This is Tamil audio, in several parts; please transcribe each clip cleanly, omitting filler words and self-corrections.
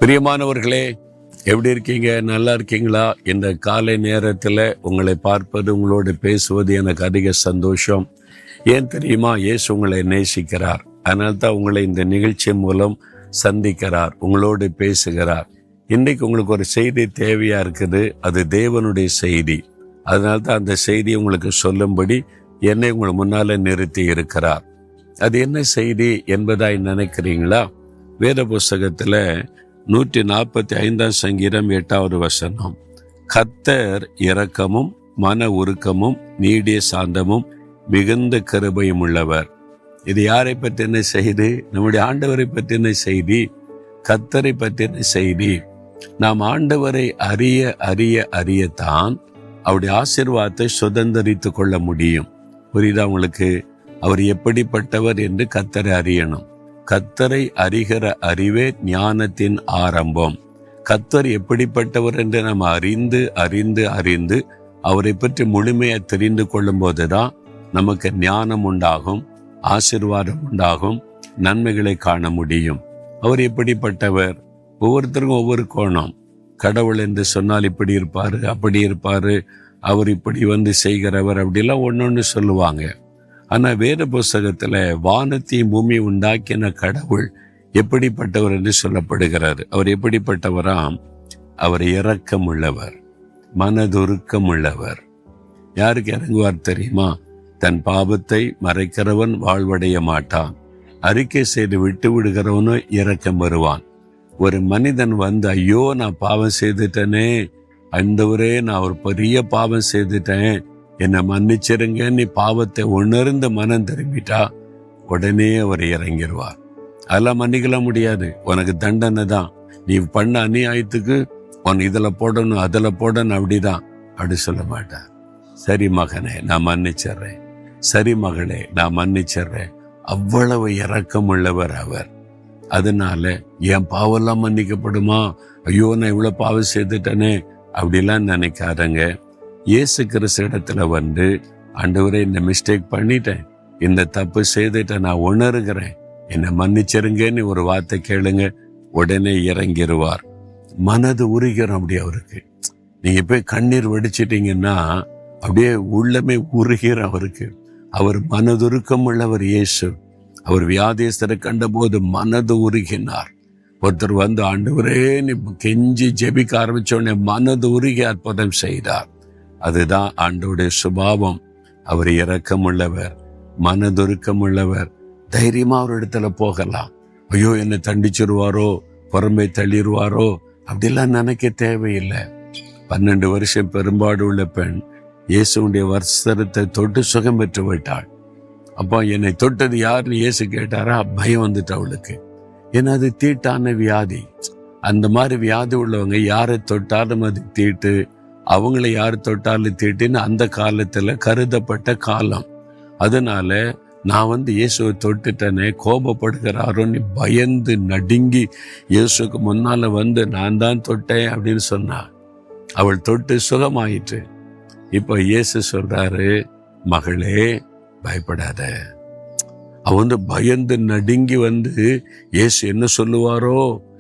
பிரியமானவர்களே, எப்படி இருக்கீங்க? நல்லா இருக்கீங்களா? இந்த காலை நேரத்தில் உங்களை பார்ப்பது, உங்களோடு பேசுவது எனக்கு அதிக சந்தோஷம். ஏன் தெரியுமா? இயேசு உங்களை நேசிக்கிறார். அதனால்தான் உங்களை இந்த நிகழ்ச்சி மூலம் சந்திக்கிறார், உங்களோடு பேசுகிறார். இன்றைக்கு உங்களுக்கு ஒரு செய்தி தேவையா இருக்குது. அது தேவனுடைய செய்தி. அதனால்தான் அந்த செய்தி உங்களுக்கு சொல்லும்படி என்னை உங்கள் முன்னால நிறுத்தி இருக்கிறார். அது என்ன செய்தி என்பதாய் நினைக்கிறீங்களா? வேத புஸ்தகத்துல 145 சங்கீதம் 8வது வசனம், கர்த்தர் இரக்கமும் மன உருக்கமும் நீடிய சாந்தமும் மிகுந்த கிருபையும் உள்ளவர். இது யாரை பற்றின செய்தி? நம்முடைய ஆண்டவரை பற்றின செய்தி, கர்த்தரை பற்றின செய்தி. நாம் ஆண்டவரை அறியத்தான் அவருடைய ஆசீர்வாதத்தை சுதந்திரித்து கொள்ள முடியும். புரியுதா உங்களுக்கு? அவர் எப்படிப்பட்டவர் என்று கர்த்தரை அறியணும். கர்த்தரை அறிகிற அறிவே ஞானத்தின் ஆரம்பம். கர்த்தர் எப்படிப்பட்டவர் என்று நாம் அறிந்து அவரை பற்றி முழுமையை தெரிந்து கொள்ளும் போதுதான் நமக்கு ஞானம் உண்டாகும், ஆசீர்வாதம் உண்டாகும், நன்மைகளை காண முடியும். அவர் எப்படிப்பட்டவர்? ஒவ்வொருத்தருக்கும் ஒவ்வொரு கோணம். கடவுள் என்று சொன்னால் இப்படி இருப்பாரு, அப்படி இருப்பாரு, அவர் இப்படி செய்கிறவர், அப்படிலாம் ஒன்னொன்னு சொல்லுவாங்க. ஆனா வேத புஸ்தகத்துல வானத்தையும் பூமி உண்டாக்கின கடவுள் எப்படிப்பட்டவர் என்று சொல்லப்படுகிறார். அவர் எப்படிப்பட்டவராம்? அவர் இரக்கம் உள்ளவர், மனதுருக்கம் உள்ளவர். யாருக்கு இறங்குவார் தெரியுமா? தன் பாவத்தை மறைக்கிறவன் வாழ்வடைய மாட்டான், அறிக்கை செய்து விட்டு விடுகிறவனும் இரக்கம் வருவான். ஒரு மனிதன் ஐயோ நான் பாவம் செய்துட்டேனே, ஆண்டவரே நான் ஒரு பெரிய பாவம் செய்துட்டேன், என்னை மன்னிச்சிருங்க, நீ பாவத்தை உணர்ந்து மனம் திரும்பிட்டா உடனே அவர் இறங்கிடுவார். அதெல்லாம் மன்னிக்கலாம் முடியாது, உனக்கு தண்டனை தான், நீ பண்ண அநியாயத்துக்கு உன் இதுல போடணும் அதுல போடணும், அப்படிதான். அப்படி சொல்ல மாட்டார். சரி மகனே நான் மன்னிச்சிடுறேன், சரி மகளே நான் மன்னிச்சிடுறேன். அவ்வளவு இரக்கம் உள்ளவர் அவர். அதனால என் பாவெல்லாம் மன்னிக்கப்படுமா, ஐயோ நான் இவ்வளவு பாவம் செய்துட்டேனே அப்படிலாம் நினைக்காதங்க. இயேசு கிறிஸ்து இடத்துல ஆண்டவரே இந்த மிஸ்டேக் பண்ணிட்டேன், இந்த தப்பு செய்துட்டேன், நான் உணர்கிறேன், என்னை மன்னிச்சிருங்கன்னு ஒரு வார்த்தை கேளுங்க, உடனே இறங்கிடுவார். மனது உருகிறோம் அப்படி அவருக்கு. நீங்க போய் கண்ணீர் வடிச்சிட்டீங்கன்னா அப்படியே உள்ளமே உருகிற அவருக்கு. அவர் மனதுருக்கம் உள்ளவர் இயேசு. அவர் வியாதியஸ்தரை கண்ட போது மனது உருகினார். ஒருத்தர் ஆண்டவரே நீ கெஞ்சி ஜெபிக்க ஆரம்பிச்சோடனே மனது உருகி அற்புதம் செய்தார். அதுதான் ஆண்டவருடைய சுபாவம். அவர் இரக்கம் உள்ளவர், மனதுருக்கம் உள்ளவர். தைரியமா அவர் இடத்துல போகலாம். ஐயோ என்னை தண்டிச்சிருவாரோ, புறம்பை தள்ளிடுவாரோ அப்படிலாம் நினைக்க தேவையில்லை. 12 வருஷம் பெரும்பாடு உள்ள பெண் இயேசுடைய வஸ்திரத்தை தொட்டு சுகம் பெற்று விட்டாள். அப்போ என்னை தொட்டது யாருன்னு இயேசு கேட்டாரா? பயம் வந்துட்டு அவளுக்கு. ஏன்னா அது தீட்டான வியாதி. அந்த மாதிரி வியாதி உள்ளவங்க யாரை தொட்டாலும் அது தீட்டு, அவங்களை யார் தொட்டாலும் தீட்டுன்னு அந்த காலத்துல கருதப்பட்ட காலம். அதனால நான் இயேசுவை தொட்டுட்டேனே, கோபப்படுகிறாரோன்னு பயந்து நடுங்கி இயேசுக்கு முன்னால நான் தான் தொட்டேன் அப்படின்னு சொன்னா. அவள் தொட்டு சுகமாயிற்று. இப்ப இயேசு சொல்றாரு, மகளே பயப்படாத. அவன் பயந்து நடுங்கி இயேசு என்ன சொல்லுவாரோ,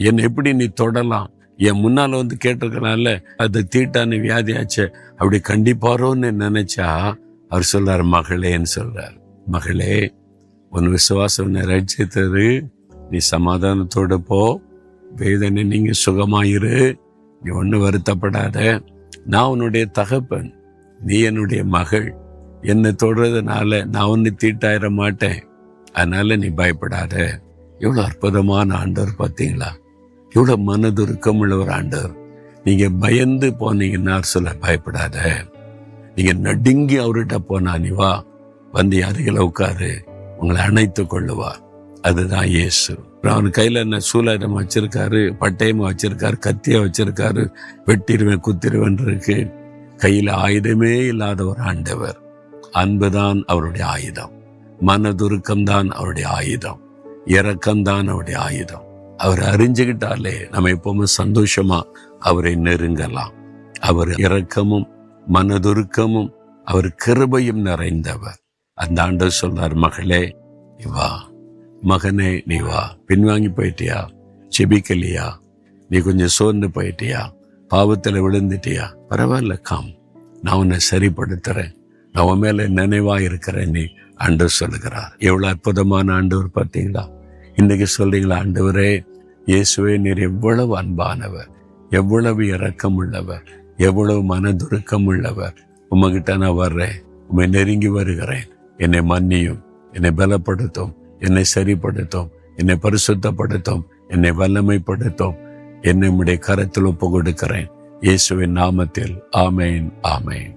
என்னை எப்படி நீ தொடலாம், என் முன்னால கேட்டிருக்கனால அது தீட்டான வியாதியாச்சு, அப்படி கண்டிப்பாரோன்னு நினைச்சா அவர் சொல்றாரு, மகளேன்னு சொல்றாரு. மகளே உன் விசுவாசம் ரட்சித்தது, நீ சமாதானத்தோடு போ, வேதனை நீங்க சுகமாயிரு, நீ ஒண்ணு வருத்தப்படாத, நான் உன்னுடைய தகப்பன், நீ என்னுடைய மகள், என்னை தொடுறதுனால நான் ஒன்னு தீட்டாயிர மாட்டேன், அதனால நீ பயப்படாத. எவ்வளவு அற்புதமான ஆண்டவர் பார்த்தீங்களா? எவ்வளவு மனதுருக்கம் உள்ள ஒரு ஆண்டவர். நீங்க பயந்து போனீங்கன்னா சொல்ல பயப்படாத. நீங்க நடுங்கி அவர்கிட்ட போனா நீ வா, அருகில உட்காரு, உங்களை அணைத்து கொள்ளுவா. அதுதான் இயேசு. அவன் கையில என்ன சூலாயுதம் வச்சிருக்காரு, பட்டயமா வச்சிருக்காரு, கத்தியா வச்சிருக்காரு, வெட்டிடுவேன் குத்திடுவேன் இருக்கு. கையில ஆயுதமே இல்லாத ஒரு ஆண்டவர். அன்புதான் அவருடைய ஆயுதம், மனதுருக்கம்தான் அவருடைய ஆயுதம், இரக்கம்தான் அவருடைய ஆயுதம். அவர் அறிஞ்சுக்கிட்டாலே நம்ம எப்பவுமே சந்தோஷமா அவரை நெருங்கலாம். அவர் இரக்கமும் மனதுருக்கமும் அவர் கிருபையும் நிறைந்தவர். அந்த ஆண்டவர் சொல்றார், மகளே நீ வா, மகனே நீ வா. பின்வாங்கி போயிட்டியா, செபிக்கலையா, நீ கொஞ்சம் சோர்ந்து போயிட்டியா, பாவத்துல விழுந்துட்டியா, பரவாயில்ல, கம், நான் உன்னை சரிப்படுத்துறேன், நான் உன் மேல நினைவா இருக்கிறேன் நீ ஆண்டவர் சொல்லுகிறார். எவ்வளவு அற்புதமான ஆண்டவர் பார்த்தீங்களா? இன்னைக்கு சொல்றீங்களா, ஆண்டவரே இயேசுவே நீர் எவ்வளவு அன்பானவர், எவ்வளவு இரக்கம் உள்ளவர், எவ்வளவு மனதுருக்கம் உள்ளவர், உமகிட்ட நான் வர்றேன், உம்மை நெருங்கி வருகிறேன், என்னை மன்னியும், என்னை பலப்படுத்தும், என்னை சரிப்படுத்தும், என்னை பரிசுத்தப்படுத்தும், என்னை வல்லமைப்படுத்தும், என்னை உம்முடைய கரத்தில் ஒப்பு கொடுக்கிறேன், இயேசுவின் நாமத்தில். ஆமேன், ஆமேன்.